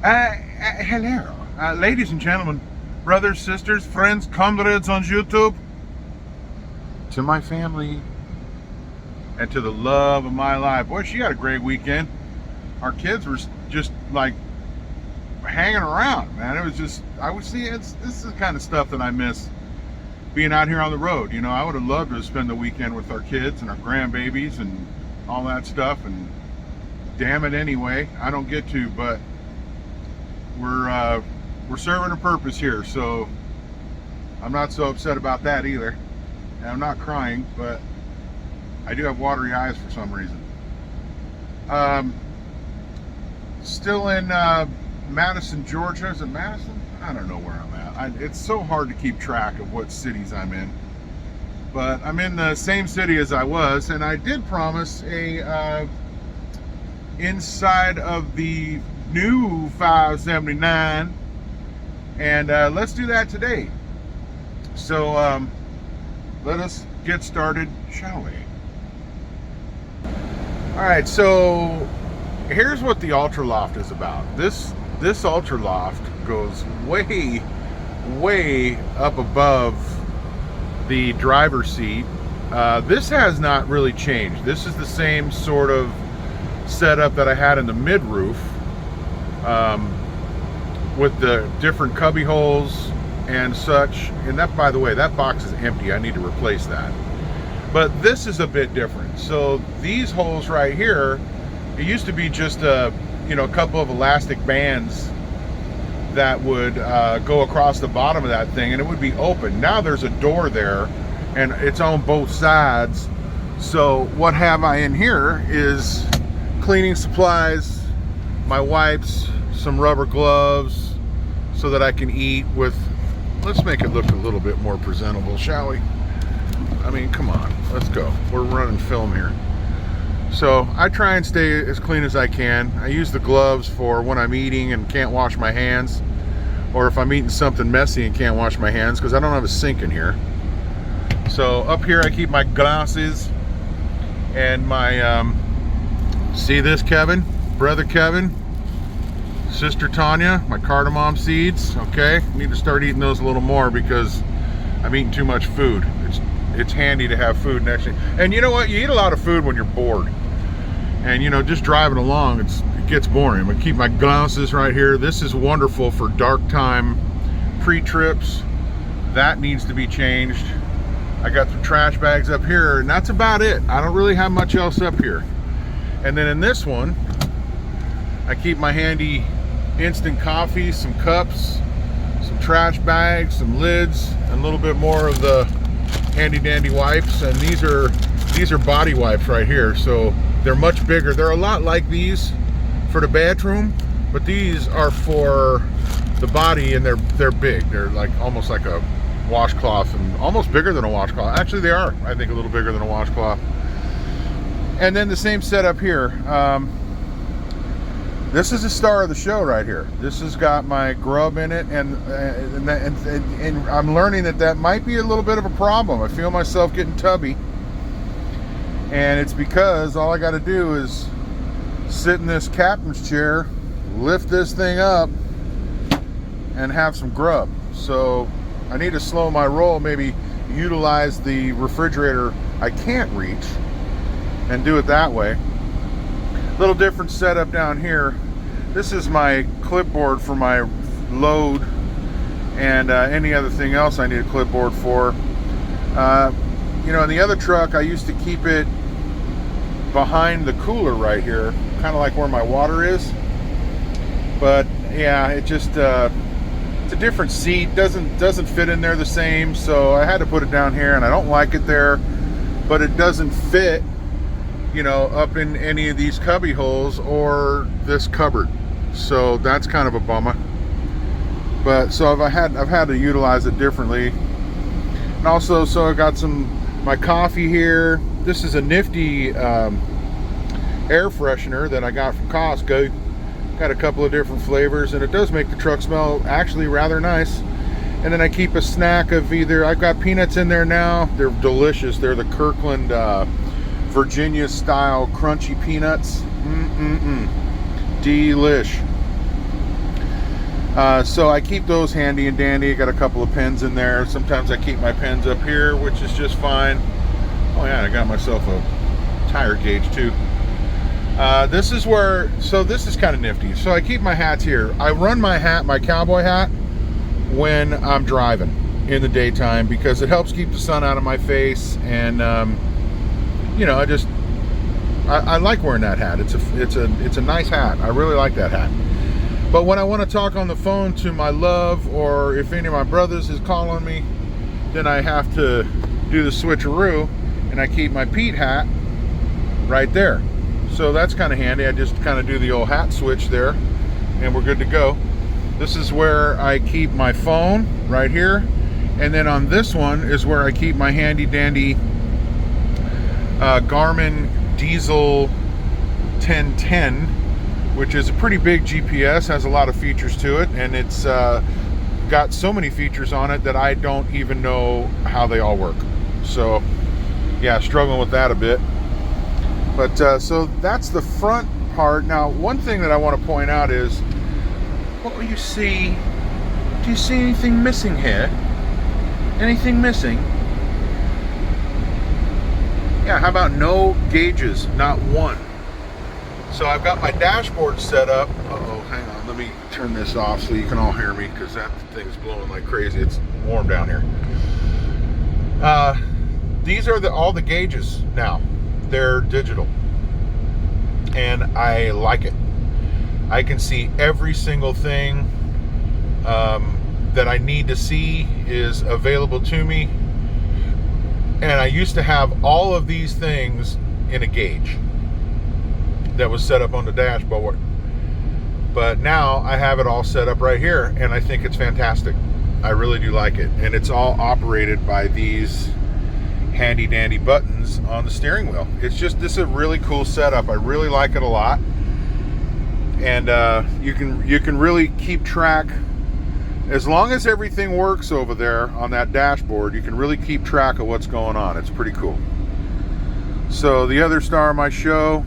Hello, ladies and gentlemen, brothers, sisters, friends, comrades on YouTube, to my family, and to the love of my life. Boy, she had a great weekend. Our kids were just like hanging around, man. It was just, I would see, this is the kind of stuff that I miss being out here on the road. You know, I would have loved to spend the weekend with our kids and our grandbabies and all that stuff, and damn it anyway, I don't get to, but we're serving a purpose here, so I'm not so upset about that either. And I'm not crying, but I do have watery eyes for some reason. Still in Madison, Georgia. Is it Madison? I don't know where I'm at. It's so hard to keep track of what cities I'm in. But I'm in the same city as I was, and I did promise a inside of the new 579, and let's do that today. So let us get started, shall we? All right, so here's what the Ultra Loft is about. This Ultra Loft goes way up above the driver's seat. This has not really changed. This is the same sort of setup that I had in the mid roof, with the different cubby holes and such. And that, by the way, that box is empty. I need to replace that. But this is a bit different. So these holes right here, it used to be just a couple of elastic bands that would go across the bottom of that thing, and it would be open. Now there's a door there, and it's on both sides. So what have I in here is cleaning supplies, my wipes, some rubber gloves, so that I can eat with. Let's make it look a little bit more presentable, shall we? I mean, come on, let's go. We're running film here. So I try and stay as clean as I can. I use the gloves for when I'm eating and can't wash my hands, or if I'm eating something messy and can't wash my hands, because I don't have a sink in here. So up here I keep my glasses and my see this, Kevin, brother Kevin, sister Tanya, my cardamom seeds. Okay, need to start eating those a little more because I'm eating too much food. It's handy to have food next to you. And you know what? You eat a lot of food when you're bored. And just driving along, it gets boring. I'm gonna keep my glasses right here. This is wonderful for dark time pre-trips. That needs to be changed. I got some trash bags up here, and that's about it. I don't really have much else up here. And then in this one, I keep my handy instant coffee, some cups, some trash bags, some lids, and a little bit more of the handy dandy wipes. And these are body wipes right here, so they're much bigger. They're a lot like these for the bathroom, but these are for the body, and they're big. They're like almost like a washcloth, and almost bigger than a washcloth. Actually, they are, I think, a little bigger than a washcloth. And then the same setup here. This is the star of the show right here. This has got my grub in it, and I'm learning that might be a little bit of a problem. I feel myself getting tubby, and it's because all I got to do is sit in this captain's chair, lift this thing up, and have some grub. So I need to slow my roll, maybe utilize the refrigerator I can't reach, and do it that way. Little different setup down here. This is my clipboard for my load, and any other thing else I need a clipboard for. In the other truck, I used to keep it behind the cooler right here, kind of like where my water is. But yeah, it just it's a different seat. Doesn't fit in there the same, so I had to put it down here, and I don't like it there. But it doesn't fit up in any of these cubby holes or this cupboard, so that's kind of a bummer. But so I've had to utilize it differently. And also, so I got my coffee here. This is a nifty air freshener that I got from Costco. Got a couple of different flavors, and it does make the truck smell actually rather nice. And then I keep a snack of I've got peanuts in there now. They're delicious. They're the Kirkland Virginia style crunchy peanuts. Delish. So I keep those handy and dandy. I got a couple of pens in there. Sometimes I keep my pens up here, which is just fine. Oh yeah, I got myself a tire gauge too. This is where, so this is kind of nifty. So I keep my hats here. I run my hat, my cowboy hat, when I'm driving in the daytime because it helps keep the sun out of my face. And you know, I like wearing that hat. It's a nice hat. I really like that hat. But when I want to talk on the phone to my love, or if any of my brothers is calling me, then I have to do the switcheroo, and I keep my Pete hat right there. So that's kind of handy. I just kind of do the old hat switch there, and we're good to go. This is where I keep my phone, right here. And then on this one is where I keep my handy dandy Garmin Diesel 1010, which is a pretty big GPS, has a lot of features to it, and it's got so many features on it that I don't even know how they all work. So yeah, struggling with that a bit. But so that's the front part. Now, one thing that I want to point out is, what will you see? Do you see anything missing here? Anything missing? Yeah, how about no gauges? Not one. So I've got my dashboard set up. Uh-oh, hang on. Let me turn this off so you can all hear me, because that thing's blowing like crazy. It's warm down here. These are all the gauges now. They're digital. And I like it. I can see every single thing that I need to see is available to me. And I used to have all of these things in a gauge that was set up on the dashboard, but now I have it all set up right here, and I think it's fantastic. I really do like it, and it's all operated by these handy dandy buttons on the steering wheel. This is a really cool setup. I really like it a lot, and you can really keep track. As long as everything works over there on that dashboard, you can really keep track of what's going on. It's pretty cool. So the other star of my show,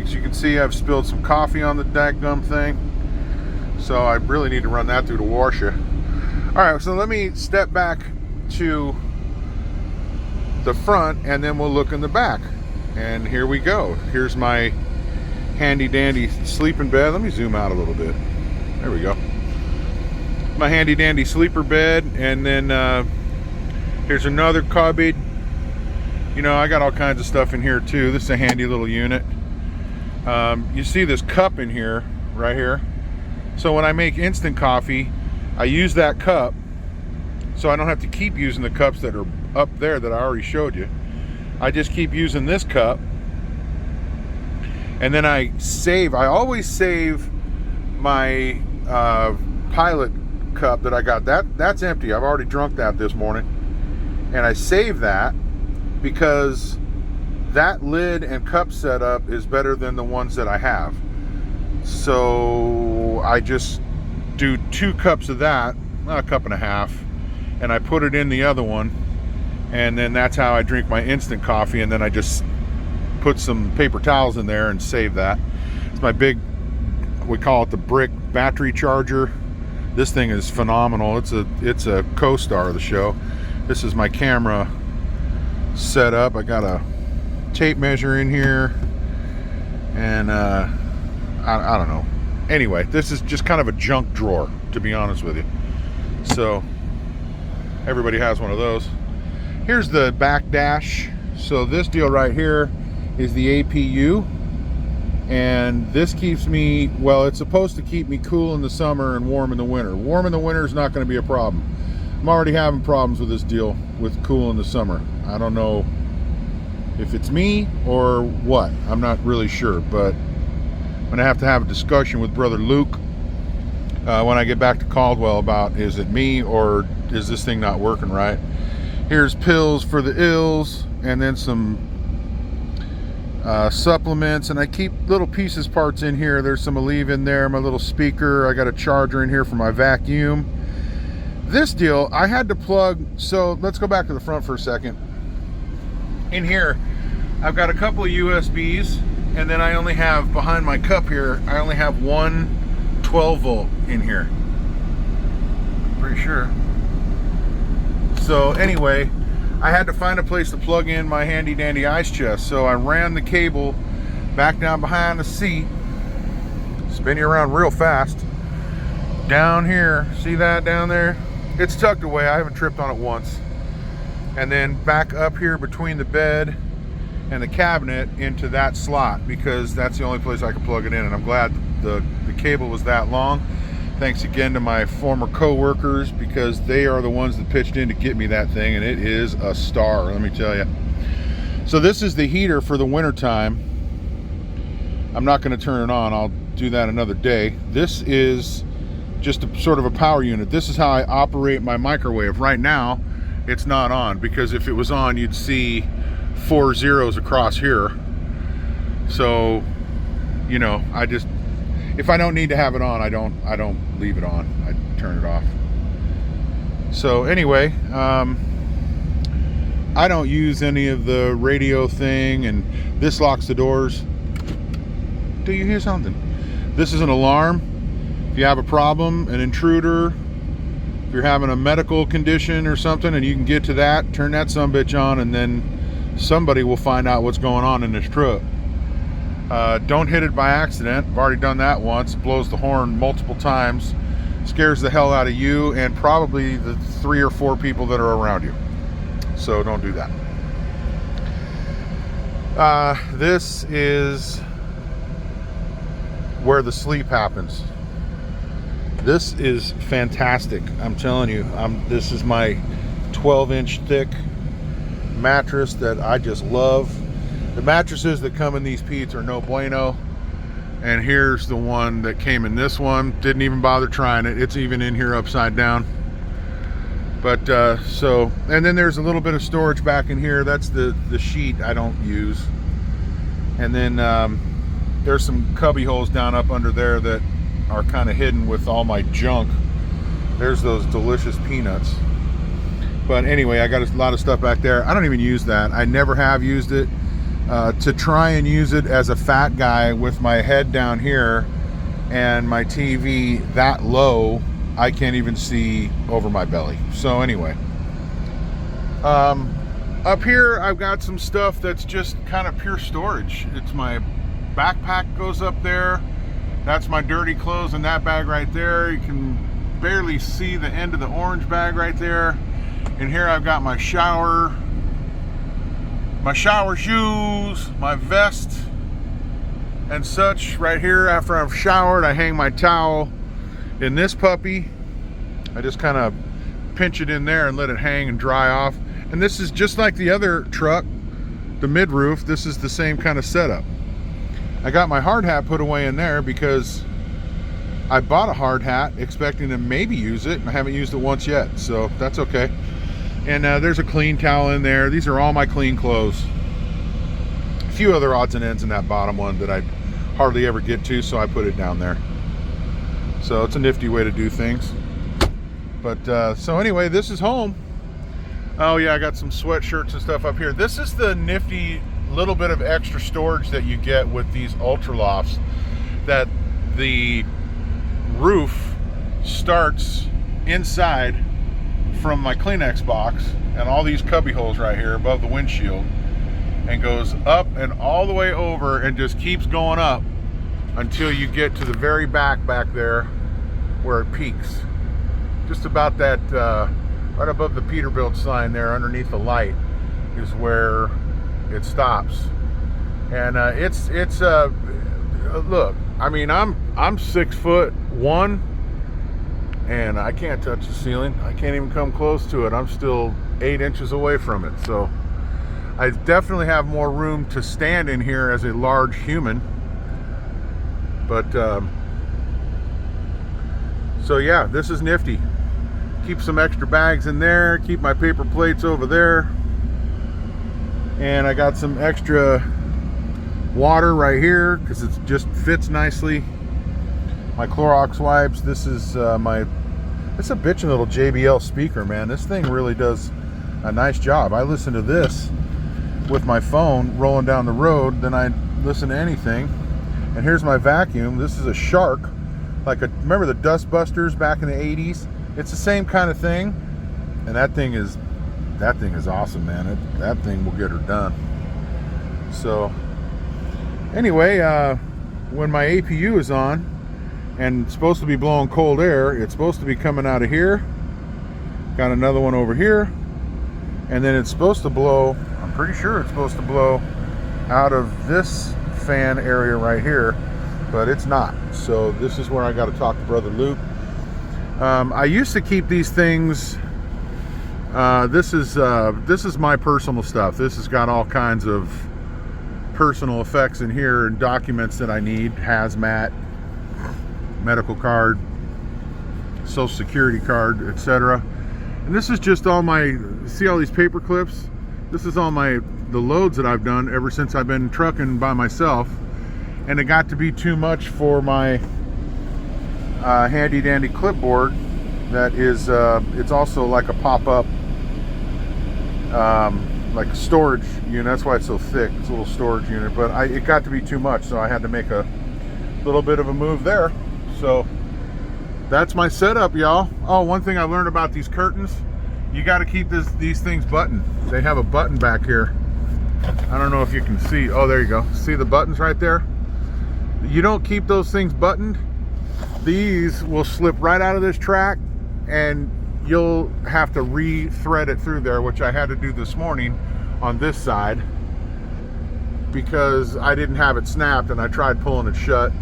as you can see, I've spilled some coffee on the dadgum thing. So I really need to run that through the washer. All right, so let me step back to the front, and then we'll look in the back. And here we go. Here's my handy dandy sleeping bed. Let me zoom out a little bit. There we go. My handy dandy sleeper bed, and then here's another cubby. You know, I got all kinds of stuff in here too. This is a handy little unit. You see this cup in here, right here. So when I make instant coffee, I use that cup, so I don't have to keep using the cups that are up there that I already showed you. I just keep using this cup, and then I always save my Pilot cup that I got. That's empty. I've already drunk that this morning, and I save that because that lid and cup setup is better than the ones that I have. So I just do 2 cups of that, a cup and a half, and I put it in the other one, and then that's how I drink my instant coffee. And then I just put some paper towels in there and save that. It's my big, we call it the brick battery charger. This thing is phenomenal. It's a co-star of the show. This is my camera set up. I got a tape measure in here, and I don't know. Anyway, this is just kind of a junk drawer, to be honest with you. So everybody has one of those. Here's the back dash. So this deal right here is the APU, and this keeps me, well, it's supposed to keep me cool in the summer and warm in the winter. Warm in the winter is not going to be a problem. I'm already having problems with this deal with cool in the summer. I don't know if it's me or what. I'm not really sure, but I'm going to have a discussion with Brother Luke when I get back to Caldwell about, is it me or is this thing not working right? Here's pills for the ills, and then some supplements, and I keep little pieces parts in here. There's some Aleve in there, my little speaker. I got a charger in here for my vacuum. This deal I had to plug, so let's go back to the front for a second. In here I've got a couple of USBs, and then I only have, behind my cup here, I only have one 12 volt in here. pretty sure. So anyway, I had to find a place to plug in my handy dandy ice chest. So I ran the cable back down behind the seat, spin you around real fast, down here, see that down there? It's tucked away, I haven't tripped on it once. And then back up here between the bed and the cabinet into that slot, because that's the only place I could plug it in. And I'm glad the cable was that long. Thanks again to my former co-workers, because they are the ones that pitched in to get me that thing, and it is a star, let me tell you. So this is the heater for the winter time. I'm not going to turn it on, I'll do that another day. This is just a sort of a power unit. This is how I operate my microwave. Right now it's not on, because if it was on you'd see 4 zeros across here. So, you know, I just, if I don't need to have it on, I don't leave it on. I turn it off. So anyway, I don't use any of the radio thing, and this locks the doors. Do you hear something? This is an alarm. If you have a problem, an intruder, if you're having a medical condition or something and you can get to that, turn that sumbitch on, and then somebody will find out what's going on in this truck. Don't hit it by accident. I've already done that once. It blows the horn multiple times, scares the hell out of you and probably the 3 or 4 people that are around you. So don't do that. This is where the sleep happens. This is fantastic, I'm telling you. This is my 12-inch thick mattress that I just love. The mattresses that come in these Pete's are no bueno, and here's the one that came in this one. Didn't even bother trying it. It's even in here upside down. But so, and then there's a little bit of storage back in here. That's the sheet I don't use. And then there's some cubby holes down up under there that are kind of hidden with all my junk. There's those delicious peanuts. But anyway, I got a lot of stuff back there. I don't even use that. I never have used it. To try and use it as a fat guy with my head down here and my TV that low, I can't even see over my belly. So anyway, up here I've got some stuff that's just kind of pure storage. It's my backpack goes up there. That's my dirty clothes in that bag right there. You can barely see the end of the orange bag right there. And here I've got my shower shoes, my vest and such right here. After I've showered, I hang my towel in this puppy. I just kind of pinch it in there and let it hang and dry off. And this is just like the other truck, the mid-roof. This is the same kind of setup. I got my hard hat put away in there because I bought a hard hat expecting to maybe use it, and I haven't used it once yet, so that's okay. And there's a clean towel in there. These are all my clean clothes. A few other odds and ends in that bottom one that I hardly ever get to, so I put it down there. So it's a nifty way to do things. But so anyway, this is home. Oh yeah, I got some sweatshirts and stuff up here. This is the nifty little bit of extra storage that you get with these Ultra Lofts, that the roof starts inside from my Kleenex box and all these cubby holes right here above the windshield, and goes up and all the way over and just keeps going up until you get to the very back there where it peaks. Just about that right above the Peterbilt sign there underneath the light is where it stops. And it's look, I mean, I'm 6'1" and I can't touch the ceiling. I can't even come close to it. I'm still 8 inches away from it. So I definitely have more room to stand in here as a large human. But so yeah, this is nifty. Keep some extra bags in there, keep my paper plates over there, and I got some extra water right here because it just fits nicely. My Clorox wipes. This is it's a bitchin' little JBL speaker, man. This thing really does a nice job. I listen to this with my phone rolling down the road, then I listen to anything. And here's my vacuum. This is a Shark, remember the Dust Busters back in the 80s? It's the same kind of thing, and that thing is awesome, man. That thing will get her done. So anyway, when my APU is on and it's supposed to be blowing cold air, it's supposed to be coming out of here. Got another one over here, and then it's supposed to blow, I'm pretty sure it's supposed to blow out of this fan area right here, but it's not. So this is where I got to talk to Brother Luke. I used to keep these things. This is my personal stuff. This has got all kinds of personal effects in here and documents that I need, hazmat, medical card, social security card, etc. And this is just all my, see all these paper clips? This is all the loads that I've done ever since I've been trucking by myself. And it got to be too much for my handy dandy clipboard that is, it's also like a pop-up, like a storage unit. That's why it's so thick. It's a little storage unit, but it got to be too much, so I had to make a little bit of a move there. So that's my setup, y'all. Oh, one thing I learned about these curtains, you got to keep these things buttoned. They have a button back here. I don't know if you can see. Oh, there you go. See the buttons right there? You don't keep those things buttoned, these will slip right out of this track, and you'll have to re-thread it through there, which I had to do this morning on this side because I didn't have it snapped and I tried pulling it shut.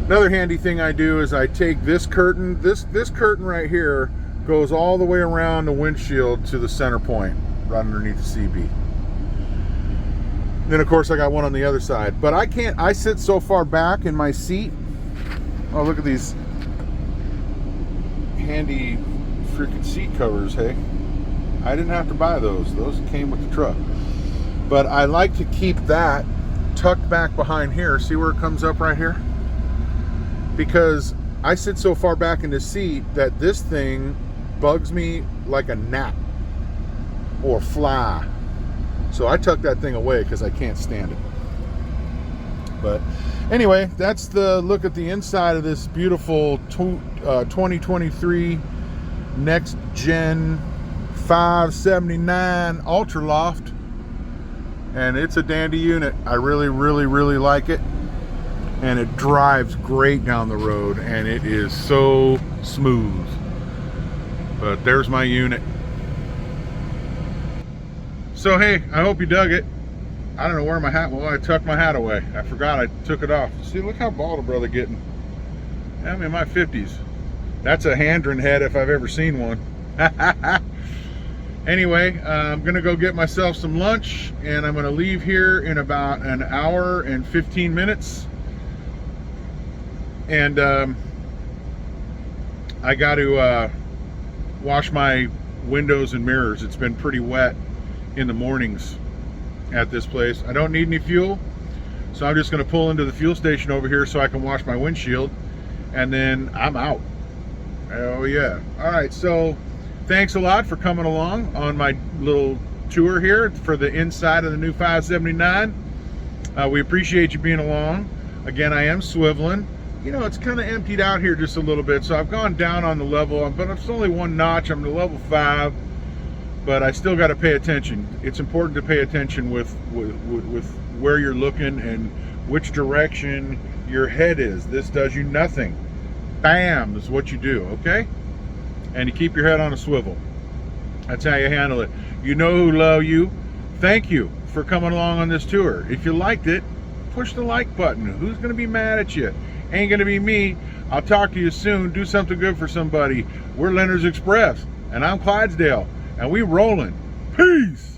Another handy thing I do is I take this curtain, this curtain right here goes all the way around the windshield to the center point right underneath the CB. Then of course I got one on the other side, but I sit so far back in my seat. Oh, look at these handy freaking seat covers, hey. I didn't have to buy those came with the truck. But I like to keep that tucked back behind here. See where it comes up right here? Because I sit so far back in the seat that this thing bugs me like a gnat or fly. So I tuck that thing away because I can't stand it. But anyway, that's the look at the inside of this beautiful 2023 next gen 579 Ultra Loft, and it's a dandy unit. I really like it, and it drives great down the road, and it is so smooth. But there's my unit. So hey, I hope you dug it. I don't know where my hat, well, I tucked my hat away. I forgot I took it off. See, look how bald a brother getting. I'm in my 50s. That's a Handron head if I've ever seen one. Anyway, I'm gonna go get myself some lunch, and I'm gonna leave here in about an hour and 15 minutes. And I got to wash my windows and mirrors. It's been pretty wet in the mornings at this place. I don't need any fuel, so I'm just going to pull into the fuel station over here so I can wash my windshield, and then I'm out. Oh yeah. All right, so thanks a lot for coming along on my little tour here for the inside of the new 579. We appreciate you being along. Again, I am swiveling. You know, it's kind of emptied out here just a little bit, so I've gone down on the level, but it's only one notch. I'm to level 5. But I still got to pay attention. It's important to pay attention with where you're looking and which direction your head is. This does you nothing. Bam is what you do, okay? And you keep your head on a swivel. That's how you handle it. You know who love you. Thank you for coming along on this tour. If you liked it, push the like button. Who's going to be mad at you? Ain't going to be me. I'll talk to you soon. Do something good for somebody. We're Leonard's Express, and I'm Clydesdale. And we rolling. Peace.